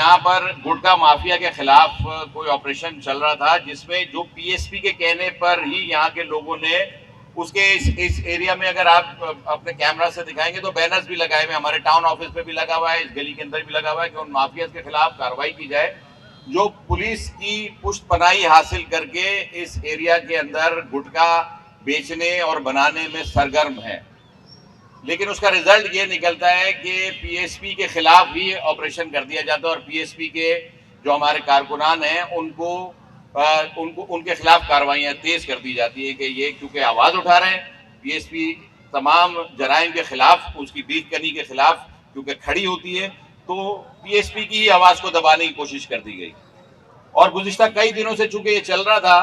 यहाँ पर गुटखा माफिया के खिलाफ कोई ऑपरेशन चल रहा था, जिसमें जो पीएसपी के कहने पर ही यहाँ के लोगों ने उसके इस एरिया में, अगर आप अपने कैमरा से दिखाएंगे तो बैनर्स भी लगाए हुए, हमारे टाउन ऑफिस पे भी लगा हुआ है, इस गली के अंदर भी लगा हुआ है कि उन माफिया के खिलाफ कार्रवाई की जाए जो पुलिस की पुष्टपनाही हासिल करके इस एरिया के अंदर गुटखा बेचने और बनाने में सरगर्म है। लेकिन उसका रिजल्ट ये निकलता है कि पीएसपी के खिलाफ ही ऑपरेशन कर दिया जाता है और पीएसपी के जो हमारे कारकुनान हैं उनको उनके खिलाफ कार्रवाइयाँ तेज कर दी जाती है कि ये क्योंकि आवाज़ उठा रहे हैं, पीएसपी तमाम जराइम के खिलाफ, उसकी बीकनी के खिलाफ क्योंकि खड़ी होती है, तो पीएसपी की आवाज़ को दबाने की कोशिश कर दी गई। और गुज़िश्ता कई दिनों से चूंकि ये चल रहा था,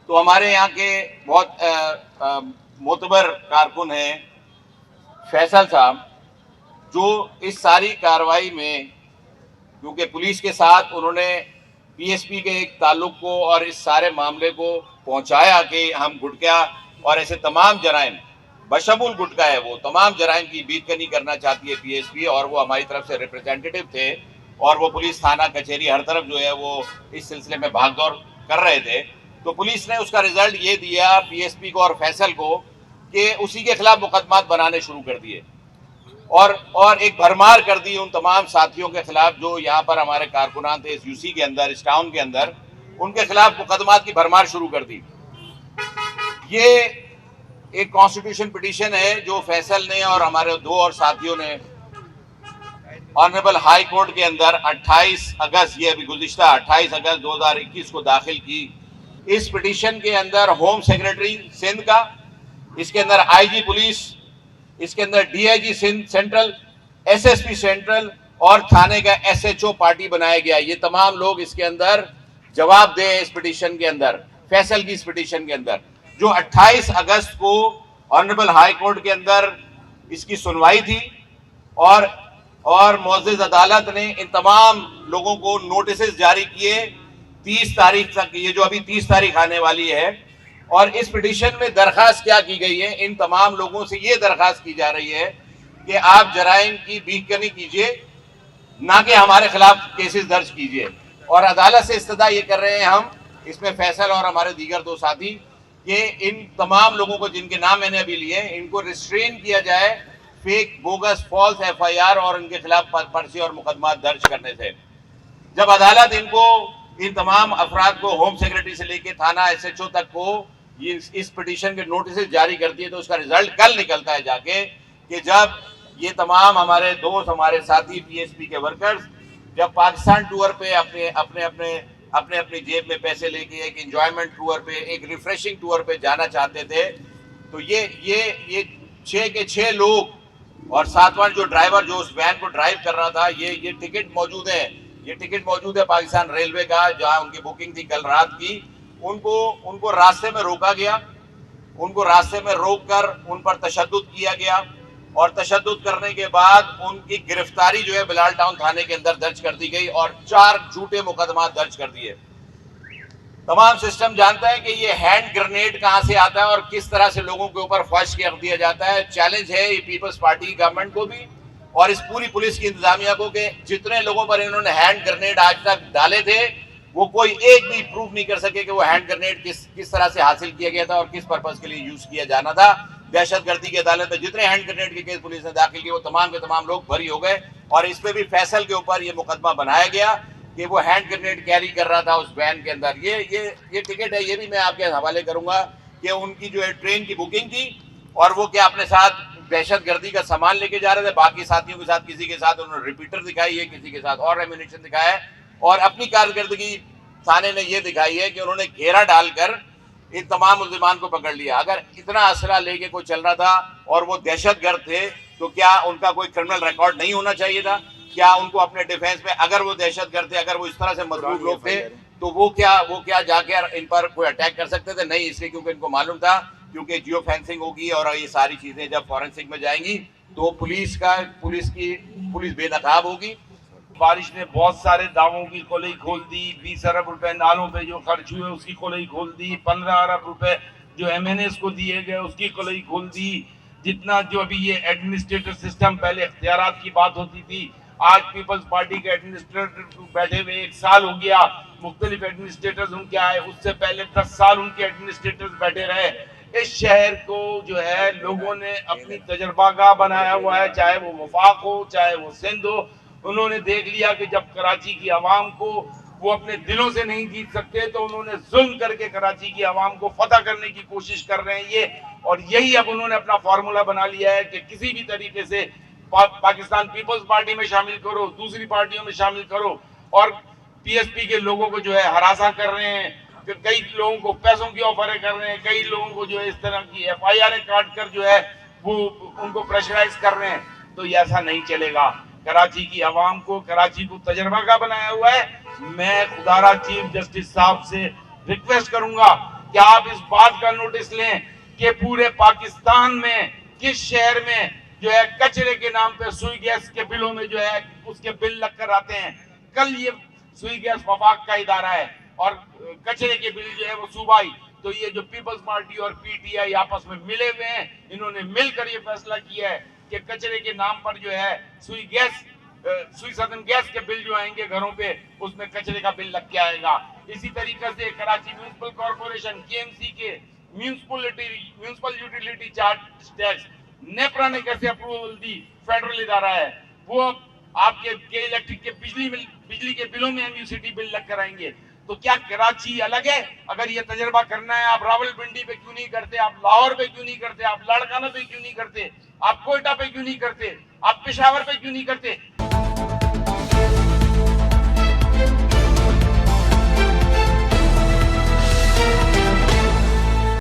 तो हमारे यहाँ के बहुत मोतबर कारकुन हैं फैसल साहब, जो इस सारी कार्रवाई में क्योंकि पुलिस के साथ उन्होंने पीएसपी के एक ताल्लुक को और इस सारे मामले को पहुंचाया कि हम गुटखा और ऐसे तमाम जराइम, बशमूल गुटखा है वो, तमाम जराइम की बीतकनी करना चाहती है पीएसपी, और वो हमारी तरफ से रिप्रेजेंटेटिव थे और वो पुलिस थाना कचहरी हर तरफ जो है वो इस सिलसिले में भागदौड़ कर रहे थे। तो पुलिस ने उसका रिजल्ट ये दिया पीएसपी को और फैसल को कि उसी के खिलाफ मुकदमात बनाने शुरू कर दिए और एक भरमार कर दी उन तमाम साथियों के खिलाफ जो यहाँ पर हमारे कारकुनान थे इस यूसी के अंदर, इस टाउन के अंदर, उनके खिलाफ मुकदमात की भरमार शुरू कर दी। ये एक कॉन्स्टिट्यूशन पिटीशन है जो फैसल ने और हमारे दो और साथियों ने ऑनरेबल हाई कोर्ट के अंदर 28 अगस्त, ये अभी गुज़िश्ता 28 अगस्त 2021 को दाखिल की। इस पिटीशन के अंदर होम सेक्रेटरी सिंध का, इसके अंदर आईजी पुलिस, इसके अंदर DIG Sindh central, SSP central और थाने का एसएचओ पार्टी बनाया गया। ये तमाम लोग इसके अंदर जवाब दे इस पिटीशन के अंदर, फैसल की इस पिटीशन के अंदर, जो 28 अगस्त को ऑनरेबल हाई कोर्ट के अंदर इसकी सुनवाई थी और मुअज़्ज़ज़ अदालत ने इन तमाम लोगों को नोटिस जारी किए 30 तारीख तक। ये जो अभी 30 तारीख आने वाली है, और इस पिटीशन में दरखास्त क्या की गई है, इन तमाम लोगों से ये दरखास्त की जा रही है कि आप जराइम की बीकनी कीजिए, ना कि हमारे खिलाफ केसेस दर्ज कीजिए। और अदालत से इस्तदा ये कर रहे हैं हम, इसमें फैसल और हमारे दीगर दो साथी, कि इन तमाम लोगों को जिनके नाम मैंने अभी लिए, इनको रिस्ट्रेन किया जाए फेक, बोगस, फॉल्स एफआईआर और इनके खिलाफ पर्चे और मुकदमा दर्ज करने से। जब अदालत इन तमाम अफराद को, होम सेक्रेटरी से लेके थाना एसएचओ तक को, इस पिटीशन के नोटिस जारी करती है, तो उसका रिजल्ट कल निकलता है जाके कि जब ये तमाम हमारे दोस्त, हमारे साथी पीएसपी के वर्कर्स जब पाकिस्तान टूर पे अपने जेब में पैसे लेके एक एंजॉयमेंट टूर पे, एक रिफ्रेशिंग टूर पे जाना चाहते थे, तो ये 6 के 6 लोग और सातवां जो ड्राइवर जो उस वैन को ड्राइव कर रहा था, ये टिकट मौजूद है, ये टिकट मौजूद है पाकिस्तान रेलवे का, जहां उनकी बुकिंग थी कल रात की। उनको रास्ते में रोका गया, उनको रास्ते में रोककर उन पर तशद्दुद किया गया और तशद्दुद करने के बाद उनकी गिरफ्तारी जो है बिलाल टाउन थाने के अंदर दर्ज कर दी गई और 4 झूठे मुकदमा दर्ज कर दिए। तमाम सिस्टम जानता है कि ये हैंड ग्रेनेड कहां से आता है और किस तरह से लोगों के ऊपर फर्श कर दिया जाता है। चैलेंज है ये पीपल्स पार्टी गवर्नमेंट को भी और इस पूरी पुलिस की इंतजामिया को कि जितने लोगों पर इन्होंने हैंड ग्रेनेड आज तक डाले थे, वो कोई एक भी प्रूव नहीं कर सके कि वो हैंड ग्रेनेड किस तरह से हासिल किया गया था और किस पर्पस के लिए यूज किया जाना था। दहशतगर्दी की अदालत में जितने हैंड ग्रेनेड के केस पुलिस ने दाखिल किए, वो तमाम के तमाम लोग बरी हो गए और इस पे भी फैसल के ऊपर ये मुकदमा बनाया गया कि वो हैंड ग्रेनेड कैरी कर रहा था उस वैन के अंदर। ये टिकट है, ये भी मैं आपके हवाले करूंगा कि उनकी जो है ट्रेन की बुकिंग थी और वो क्या अपने साथ दहशतगर्दी का सामान लेके जा रहे थे, बाकी साथियों के साथ, किसी के साथ उन्होंने रिपीटर दिखाई है, किसी के साथ और एम्यूनिशन दिखाया है और अपनी कारकर्दगी थाने ने ये दिखाई है कि उन्होंने घेरा डालकर इन तमाम मुल्जिमान को पकड़ लिया। अगर इतना असला लेके कोई चल रहा था और वो दहशतगर्द थे, तो क्या उनका कोई क्रिमिनल रिकॉर्ड नहीं होना चाहिए था? क्या उनको अपने डिफेंस में, अगर वो दहशतगर्द थे, अगर वो इस तरह से मजबूत लोग थे, तो वो क्या जाके इन पर कोई अटैक कर सकते थे? नहीं, इसलिए क्योंकि इनको मालूम था क्योंकि जियो फेंसिंग होगी और ये सारी चीजें जब फॉरेंसिक में जाएंगी तो पुलिस बेनकाब होगी। बारिश ने बहुत सारे दावों की खोलई खोल दी। 20 अरब रुपए नालों पे जो खर्च हुए उसकी खोलई खोल दी। 15 अरब रुपए जो एमएनएस को दिए गए उसकी खोलई खोल दी। जितना जो अभी ये एडमिनिस्ट्रेटिव सिस्टम, पहले इख्तियारात की बात होती थी, آج پیپلز پارٹی کے ایڈمنسٹریٹر بیٹھے ہوئے 1 سال ہو گیا, مختلف ایڈمنسٹریٹرز ان کے آئے, اس سے پہلے 10 سال ان کے ایڈمنسٹریٹرز بیٹھے رہے. اس شہر کو جو ہے لوگوں نے اپنی تجربہ گاہ بنایا ہوا ہے, چاہے وہ وفاق ہو چاہے وہ سندھ ہو. انہوں نے دیکھ لیا کہ جب کراچی کی عوام کو وہ اپنے دلوں سے نہیں جیت سکتے تو انہوں نے ظلم کر کے کراچی کی عوام کو فتح کرنے کی کوشش کر رہے ہیں یہ, اور یہی اب انہوں نے اپنا فارمولا بنا لیا ہے کہ کسی بھی طریقے سے پاکستان پیپلز پارٹی میں شامل کرو, دوسری پارٹیوں میں شامل کرو, اور پی ایس پی کے لوگوں کو جو ہے ہراساں کر رہے ہیں, کہ کئی لوگوں کو پیسوں کی آفریں کر رہے ہیں, کئی لوگوں کو جو ہے اس طرح کی ایف آئی آر کاٹ کر جو ہے وہ ان کو پریشرائز کر رہے ہیں. تو یہ ایسا نہیں چلے گا. کراچی کی عوام کو, کراچی کو تجربہ کا بنایا ہوا ہے. میں خدارہ چیف جسٹس صاحب سے ریکویسٹ کروں گا کہ آپ اس بات کا نوٹس لیں کہ پورے پاکستان میں کس شہر میں جو ہے کچرے کے نام پہ سوئی گیس کے بلوں میں جو ہے اس کے بل لگ کر آتے ہیں. کل یہ سوئی گیس وفاق کا ادارہ ہے اور کچرے کے بل جو ہے وہ صوبائی. تو یہ جو پیپلز پارٹی اور پی ٹی آئی آپس میں ملے ہوئے ہیں, انہوں نے مل کر یہ فیصلہ کیا ہے کہ کچرے کے نام پر جو ہے سوئی سدن گیس کے بل جو آئیں گے گھروں پہ, اس میں کچرے کا بل لگ کے آئے گا. اسی طریقے سے Karachi municipal corporation K M C کے municipal utility charge tax NEPRA نے کیسے اپروول دی, فیڈرل ادارہ ہے, وہ آپ کے الیکٹرک کے بجلی کے بلوں میں ایم یو سی ٹی بل لگ کر آئیں گے. تو کیا کراچی الگ ہے؟ اگر یہ تجربہ کرنا ہے آپ راول پنڈی پہ کیوں نہیں کرتے, آپ لاہور پہ کیوں نہیں کرتے, آپ لاڑکانہ پہ کیوں نہیں کرتے, آپ کوئٹہ پہ کیوں نہیں کرتے, آپ پشاور پہ کیوں نہیں کرتے؟